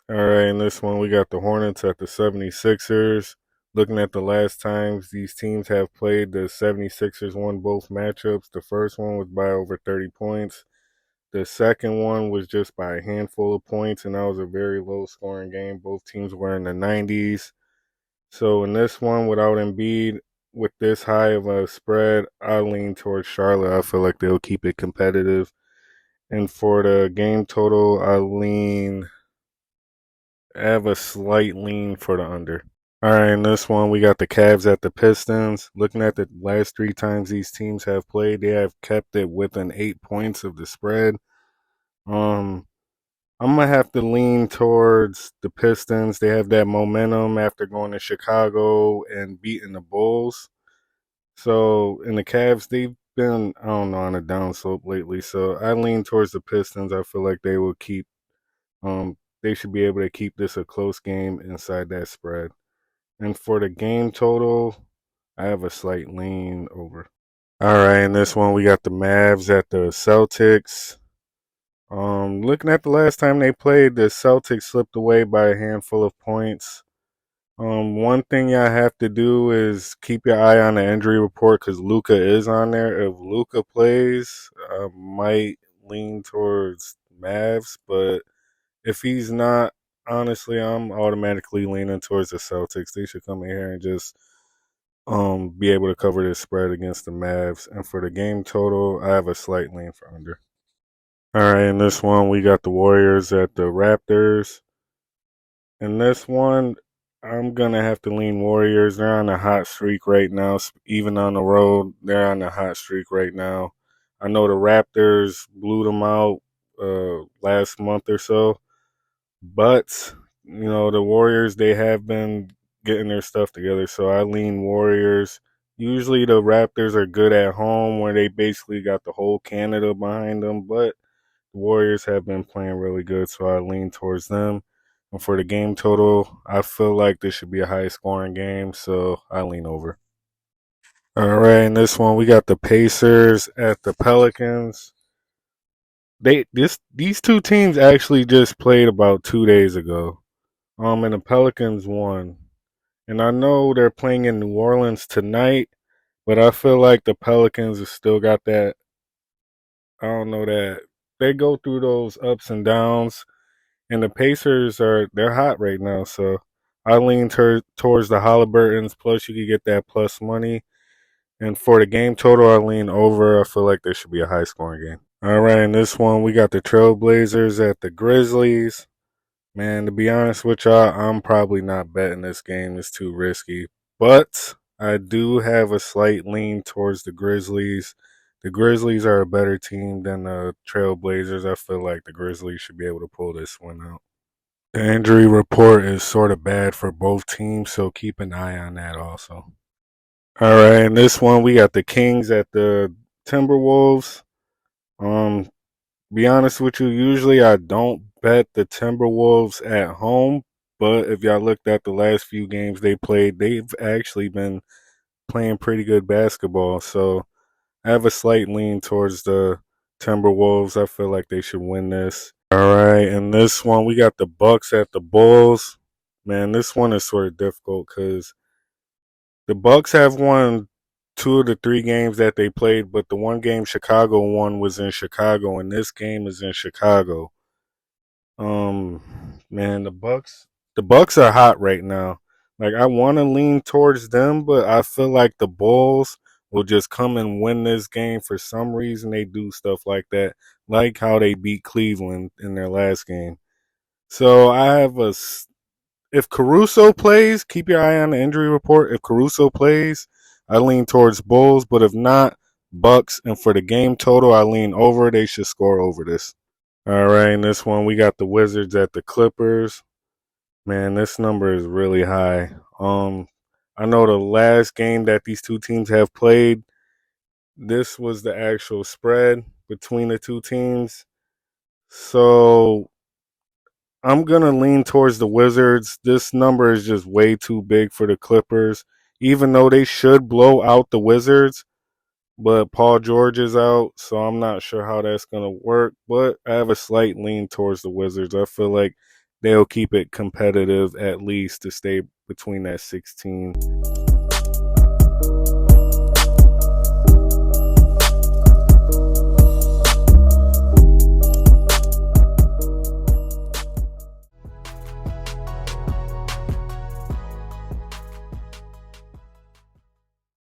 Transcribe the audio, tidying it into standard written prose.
All right, in this one, we got the Hornets at the 76ers. Looking at the last times these teams have played, the 76ers won both matchups. The first one was by over 30 points. The second one was just by a handful of points, and that was a very low scoring game. Both teams were in the 90s. So in this one, without Embiid, with this high of a spread, I lean towards Charlotte. I feel like they'll keep it competitive. And for the game total, I have a slight lean for the under. All right, in this one, we got the Cavs at the Pistons. Looking at the last three times these teams have played, they have kept it within 8 points of the spread. Um, I'm gonna have to lean towards the Pistons. They have that momentum after going to Chicago and beating the Bulls. So in the Cavs, they've been, I don't know, on a downslope lately. So I lean towards the Pistons. I feel like they will keep they should be able to keep this a close game inside that spread. And for the game total, I have a slight lean over. All right, in this one we got the Mavs at the Celtics. Looking at the last time they played, the Celtics slipped away by a handful of points. One thing y'all have to do is keep your eye on the injury report because Luca is on there. If Luca plays, I might lean towards Mavs, but if he's not, honestly, I'm automatically leaning towards the Celtics. They should come in here and just be able to cover this spread against the Mavs. And for the game total, I have a slight lean for under. All right, in this one, we got the Warriors at the Raptors. In this one, I'm gonna have to lean Warriors. They're on a hot streak right now. Even on the road, they're on a hot streak right now. I know the Raptors blew them out last month or so, but the Warriors, they have been getting their stuff together. So I lean Warriors. Usually the Raptors are good at home where they basically got the whole Canada behind them, but the Warriors have been playing really good, so I lean towards them. And for the game total, I feel like this should be a high scoring game, so I lean over. All right, in this one we got the Pacers at the Pelicans. These two teams actually just played about 2 days ago. And the Pelicans won. And I know they're playing in New Orleans tonight, but I feel like the Pelicans have still got that. I don't know that they go through those ups and downs, and the Pacers they're hot right now. So I lean towards the Halliburtons. Plus, you could get that plus money. And for the game total, I lean over. I feel like this should be a high scoring game. All right, in this one, we got the Trailblazers at the Grizzlies. Man, to be honest with y'all, I'm probably not betting this game. It's too risky. But I do have a slight lean towards the Grizzlies. The Grizzlies are a better team than the Trailblazers. I feel like the Grizzlies should be able to pull this one out. The injury report is sort of bad for both teams, so keep an eye on that also. All right, in this one, we got the Kings at the Timberwolves. Um, be honest with you, usually I don't bet the Timberwolves at home, but if y'all looked at the last few games they played, they've actually been playing pretty good basketball. So I have a slight lean towards the Timberwolves. I feel like they should win this. All right, and this one we got the Bucks at the Bulls. Man, this one is sort of difficult because the Bucks have won two of the three games that they played, but the one game Chicago won was in Chicago, and this game is in Chicago. Man, the Bucks are hot right now. Like I want to lean towards them, but I feel like the Bulls will just come and win this game for some reason. They do stuff like that, like how they beat Cleveland in their last game. So I have if Caruso plays, keep your eye on the injury report. If Caruso plays, I lean towards Bulls, but if not, Bucks. And for the game total, I lean over. They should score over this. All right, in this one, we got the Wizards at the Clippers. Man, this number is really high. I know the last game that these two teams have played, this was the actual spread between the two teams. So I'm gonna lean towards the Wizards. This number is just way too big for the Clippers, even though they should blow out the Wizards. But Paul George is out, so I'm not sure how that's gonna work. But I have a slight lean towards the Wizards. I feel like they'll keep it competitive at least to stay between that 16.